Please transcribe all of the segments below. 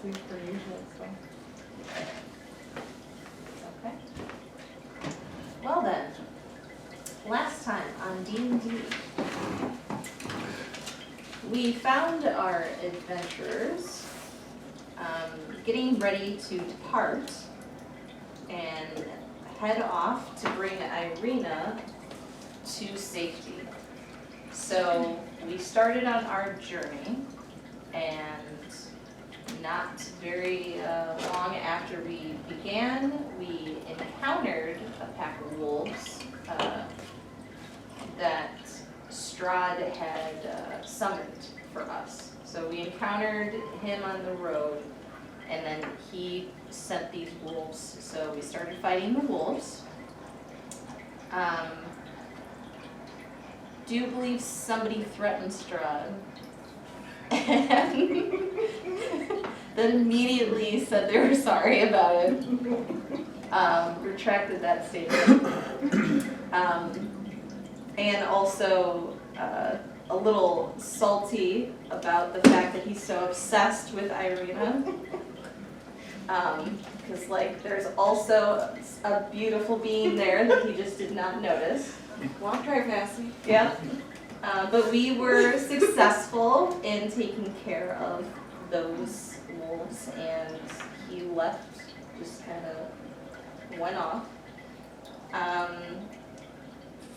sleep per usual, so. Okay. Well then, last time on D&D, we found our adventurers getting ready to depart and head off to bring Irina to safety. So we started on our journey, and not very long after we began, we encountered a pack of wolves that Strahd had summoned for us. So we encountered him on the road, and then he sent these wolves. So we started fighting the wolves. Do believe somebody threatened Strahd, and then immediately said they were sorry about it. Retracted that statement. And also a little salty about the fact that he's so obsessed with Irina. Because like there's also a beautiful being there that he just did not notice. Walked right past me. Yeah. But we were successful in taking care of those wolves, and he left, just kind of went off.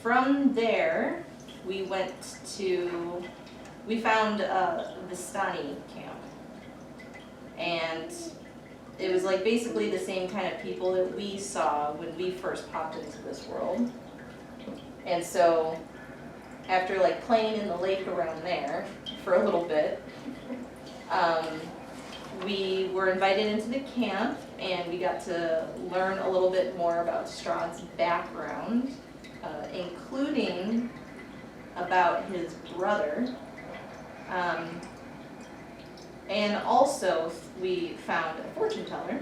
From there, we found the Vistani camp. And it was like basically the same kind of people that we saw when we first popped into this world. And so, after like playing in the lake around there for a little bit, we were invited into the camp, and we got to learn a little bit more about Strahd's background, including about his brother. And also, we found a fortune teller.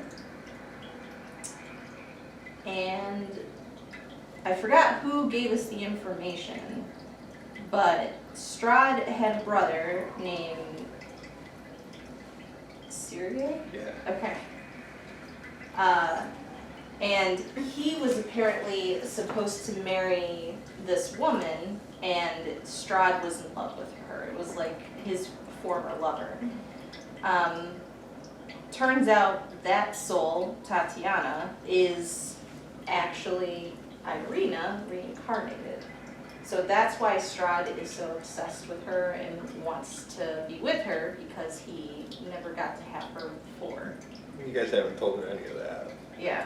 And I forgot who gave us the information, but Strahd had a brother named Syria? Yeah. Okay. And he was apparently supposed to marry this woman, and Strahd was in love with her. It was like his former lover. Turns out that soul, Tatiana, is actually Irina reincarnated. So that's why Strahd is so obsessed with her and wants to be with her, because he never got to have her before. You guys haven't told her any of that. Yeah.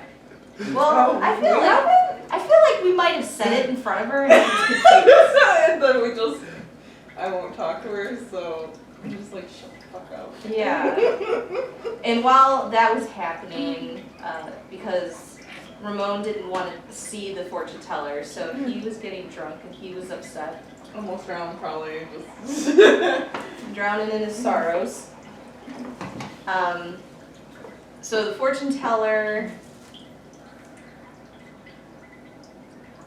Well, I feel like we might have said it in front of her and she was confused. And then I won't talk to her, so I'm just like, shut the fuck up. Yeah. And while that was happening, because Ramon didn't want to see the fortune teller, so he was getting drunk and he was upset. Almost drowned, probably. Just Drowning in his sorrows. So the fortune teller.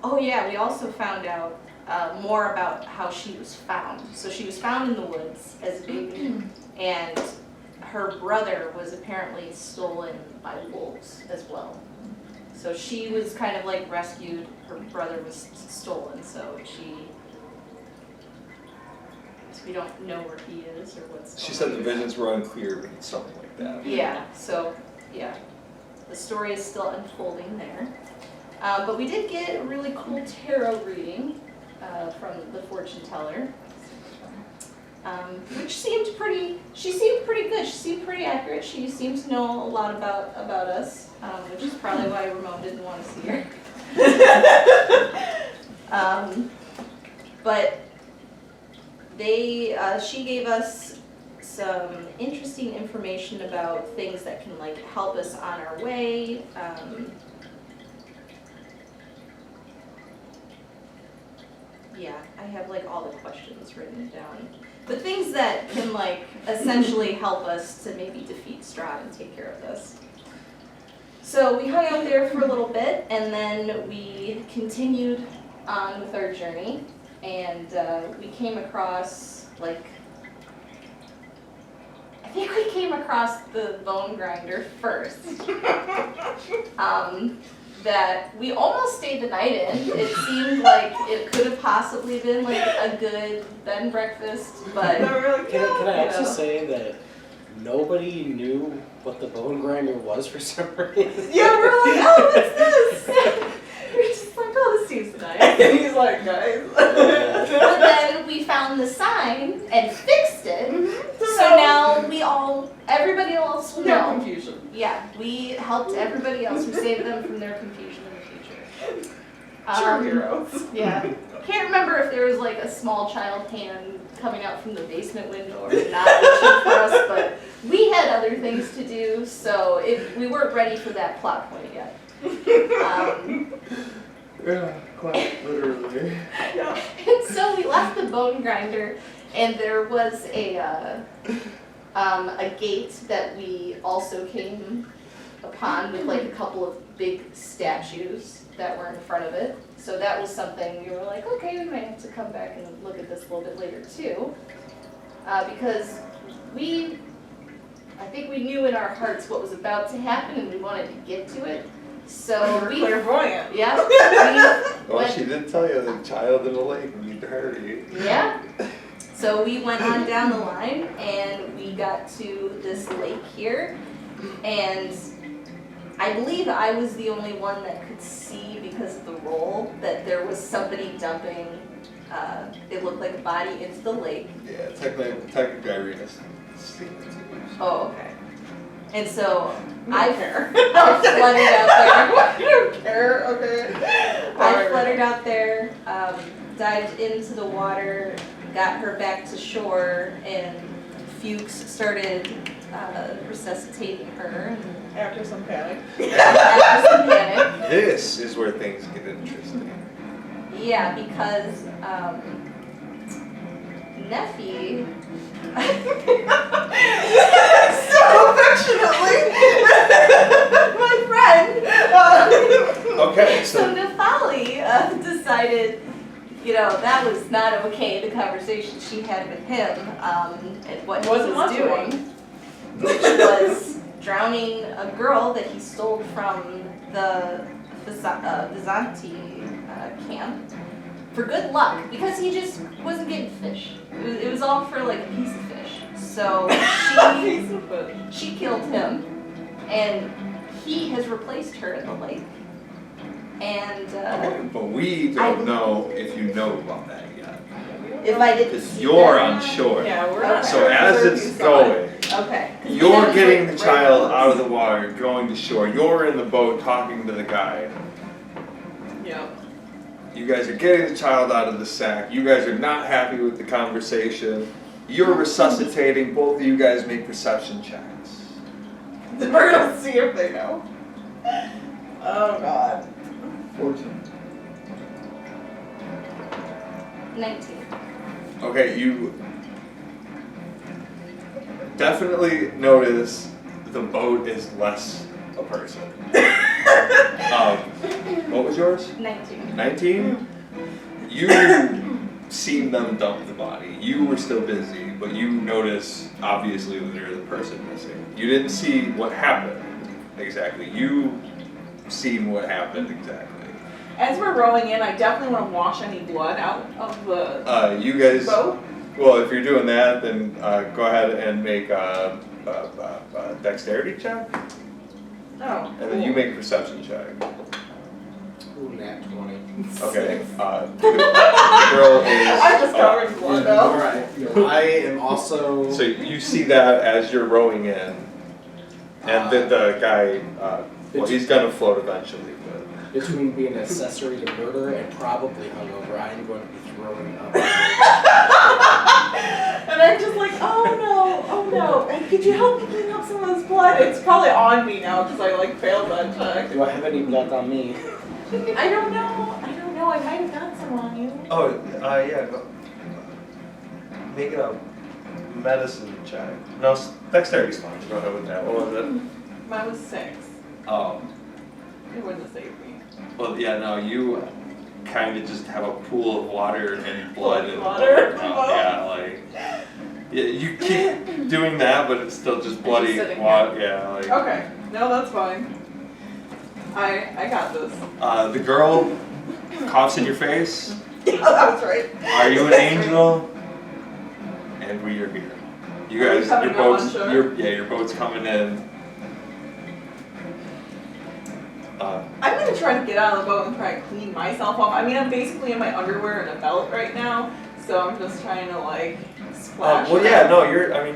Oh yeah, we also found out more about how she was found. So she was found in the woods as a baby, and her brother was apparently stolen by wolves as well. So she was kind of like rescued, her brother was stolen, so we don't know where he is or what's going on. She said the visions were unclear, but it's something like that. Yeah, so, yeah. The story is still unfolding there. But we did get a really cool tarot reading from the fortune teller, which seemed pretty good. She seemed pretty accurate. She seemed to know a lot about us, which is probably why Ramon didn't want to see her. But she gave us some interesting information about things that can like help us on our way. Yeah, I have like all the questions written down. But things that can like essentially help us to maybe defeat Strahd and take care of this. So we hung out there for a little bit, and then we continued on with our journey, and we came across like, I think we came across the bone grinder first. That we almost stayed the night in. It seemed like it could have possibly been like a good bed and breakfast, but They were like, Can I also know. say that nobody knew what the bone grinder was for some reason? yeah, we're like, oh, what's this? we're just like, oh, this seems nice. And he's like, guys. But then we found the sign and fixed it. So now everybody else will No know. confusion. Yeah, we helped everybody else. We saved them from their confusion in the future. True heroes. Yeah. Can't remember if there was like a small child hand coming out from the basement window or not reaching for us, but we had other things to do, so we weren't ready for that plot point yet. Yeah, quite literally. Yeah. And so we left the bone grinder, and there was a gate that we also came upon with like a couple of big statues that were in front of it. So that was something we were like, okay, we might have to come back and look at this a little bit later too, because I think we knew in our hearts what was about to happen, and we wanted to get to it. So we, Clairvoyant. yeah, Well, she did tell you the child in the lake, you need to hurry. yeah. So we went on down the line, and we got to this lake here, and I believe I was the only one that could see, because of the roll, that there was somebody dumping, it looked like a body into the lake. Yeah, technically Irina's seen it too. Oh, okay. And so I I don't care. fluttered out there. I don't care, okay. I fluttered out there, dived into the water, got her back to shore, and Fuchs started resuscitating her. After some panic. After some panic. This is where things get interesting. Yeah, because Neffy. So affectionately, my friend. Okay, So so Nephali decided, that was not okay, the conversation she had with him, and what he Wasn't was much doing, which was drowning a girl that he stole from the Vizanti camp for good luck, because he just wasn't getting fish. It was all for like a piece of fish. So Piece of fish. she killed him, and he has replaced her in the lake. And okay, but we don't know if you know about that yet. if I didn't Because see you're that- on shore. Yeah, we're not So sure as whether it's you saw it. going, Okay. you're getting the Right child close. out of the water, going to shore. You're in the boat talking to the guy. Yeah. You guys are getting the child out of the sack. You guys are not happy with the conversation. You're resuscitating. Both of you guys make perception checks. We're gonna see if they know. Oh god. 14. 19. Okay, you definitely notice the boat is less a person. What was yours? 19. 19? You seen them dump the body. You were still busy, but you notice obviously that there's a person missing. You didn't see what happened exactly. You seen what happened exactly. As we're rowing in, I definitely want to wash any blood out of the You guys. boat. Well, if you're doing that, then go ahead and make a dexterity check, Oh. and then you make a perception check. Ooh, nat 20. Okay. The girl is. I'm just covering blood though. Alright, I am also... So you see that as you're rowing in, and then the guy, well, he's gonna float eventually, but. Between being an accessory to murder and probably hungover, I am going to be throwing up. And I'm just like, oh no. And could you help me clean up some of this blood? It's probably on me now because I like failed that check. Do I have any blood on me? I don't know. I might have got some on you. Oh, yeah, go. Make it a medicine check. No, dexterity's fine. Go ahead with that. What was it? Mine was 6. Oh. It wouldn't have saved me. Well, yeah, no, you kind of just have a pool of water and blood in the Water. boat now. Yeah, like, Yeah, you keep doing that, but it's still just bloody sitting water. Yeah, like. Okay, no, that's fine. I got this. The girl coughs in your face. Yeah, that was right. Are you an angel? And we are here. You guys, coming your up on boat's, shore? your boat's coming in. I'm gonna try to get out of the boat and try and clean myself off. I mean, I'm basically in my underwear and a belt right now, so I'm just trying to like splash. Well, yeah, around.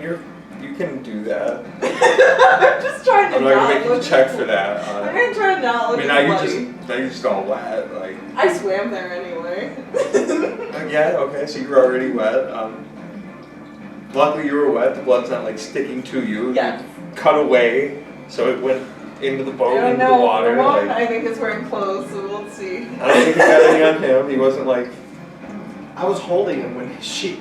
no, you can do that. I'm just trying to I'm not gonna make you look- check for that. I'm gonna try to not I look mean, now bloody. you're just all wet, like. I swam there anyway. Yeah, okay, so you were already wet. Luckily you were wet. The blood's not like sticking to you. Yeah. You cut away, so it went into the boat, I don't into know. the water. The one Like, I think is wearing clothes, so we'll see. I don't think he got any on him. He wasn't like. I was holding him when she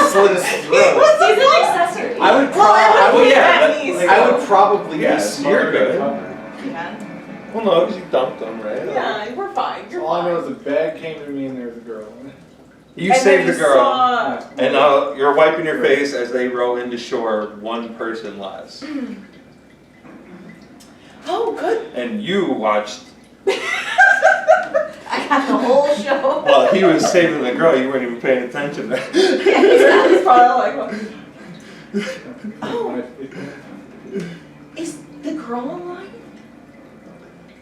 slit his He throat. was- He's an accessory. I would, Well, I would yeah, at but, least. like, I would probably Yeah, be so smarter you're good. to cover. Yeah. Well, no, because you dumped him, right? Yeah, we're fine. You're All I know fine. is the bag came to me and there's a girl. You And saved then the you girl. saw- And now you're wiping your face as they row into shore, one person less. Oh, good. And you watched, I got the whole show. well, he was saving the girl, you weren't even paying attention. He's probably like, oh, is the girl alive?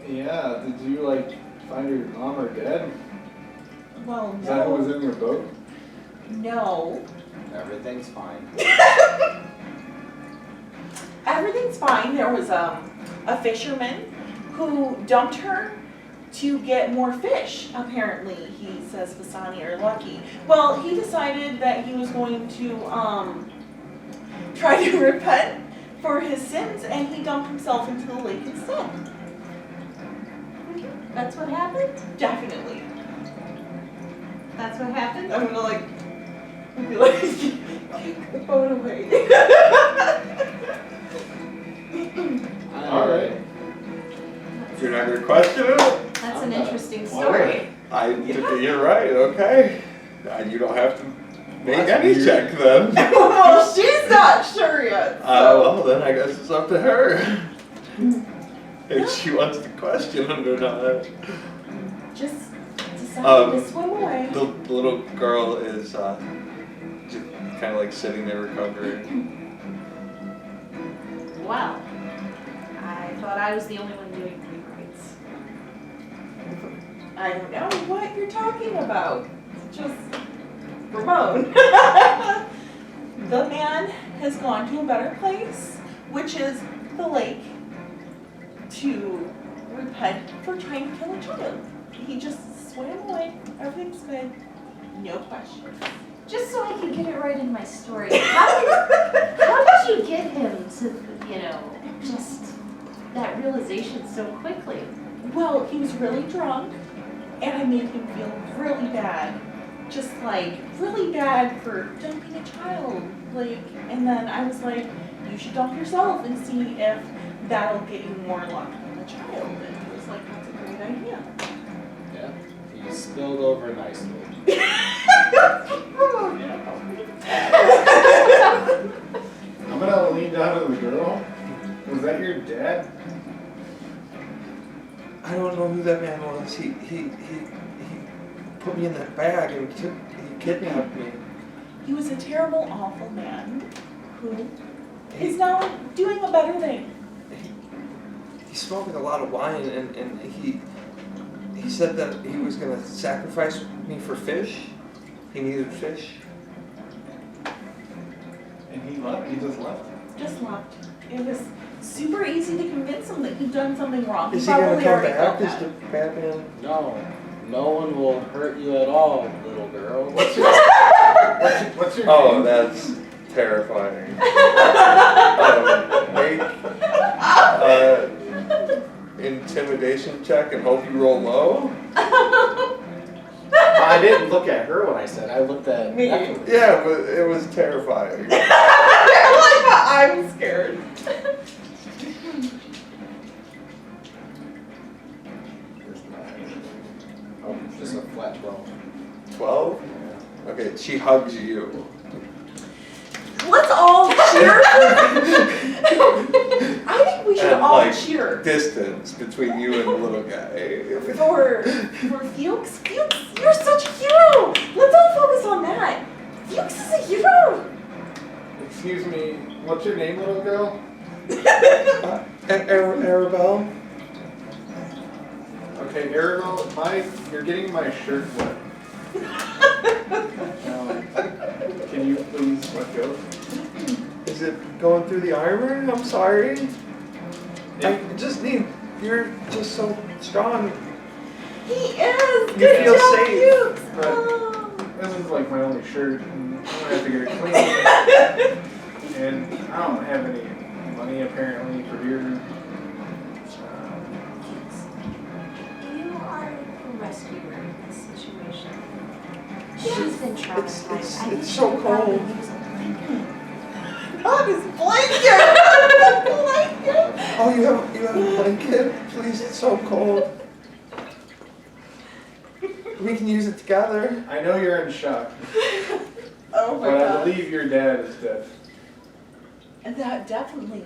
Yeah, did you like find your mom or dad? Well, Is that who was no. in your boat? No. Everything's fine. Everything's fine. There was a fisherman who dumped her to get more fish, apparently. He says Vasani or Lucky. Well, he decided that he was going to try to repent for his sins, and he dumped himself into the lake instead. That's what happened? Definitely. That's what happened? I'm gonna like be like, take the boat away. Alright. If you're not going to question it, That's an interesting story. you're right, okay. You don't have to make That's any weird. check then. Well, she's not sure yet. So. Well, then I guess it's up to her. If she wants to question it or not. Just decided to Um, swim away. The little girl is just kind of like sitting there recovering. Wow. I thought I was the only one doing rewrites. I don't know what you're talking about. It's just Ramon. The man has gone to a better place, which is the lake, to repent for trying to kill a child. He just swam away. Everything's good. No questions. Just so I could get it right in my story. How did you get him to, just that realization so quickly? Well, he was really drunk, and I made him feel really bad. Just like, really bad for dumping a child. Like, and then I was like, you should dump yourself and see if that'll get you more luck than the child. And he was like, that's a great idea. Yeah. You spilled over nicely. I'm gonna lean down to the girl. Was that your dad? I don't know who that man was. He put me in that bag and he kidnapped me. He was a terrible, awful man who is now doing a better thing. He smoked like a lot of wine and he said that he was gonna sacrifice me for fish. He needed fish. And he left? He just left? Just left. It was super easy to convince him that he'd done something wrong. Is he gonna probably come already back? felt Is that. the Batman? No one will hurt you at all, little girl. What's your Oh, name? that's terrifying. Make intimidation check and hope you roll low. I didn't look at her when I said. I looked at Me. Echo. Yeah, but it was terrifying. I'm scared. Oh, just a flat 12. 12? Okay, she hugs you. distance between you and the little guy. For Fuchs? Fuchs, you're such a hero! Let's all focus on that! Fuchs is a hero! Excuse me, what's your name, little girl? Arabelle? Okay, Arabelle, you're getting my shirt wet. Can you please let go? Is it going through the iron? I'm sorry. I just need. You're just so strong. He is! You Good feel job, safe, Fuchs! but- Oh. This is like my only shirt, and I'm gonna have to get it clean. And I don't have any money apparently for your. You are a rescuer in this situation. She's been traumatized. I it's think so she would probably cold. use a blanket. Not his blanket! Blanket! Oh, you have a blanket? Please, it's so cold. We can use it together. I know you're in shock, Oh my but I god. believe your dad is dead. And that definitely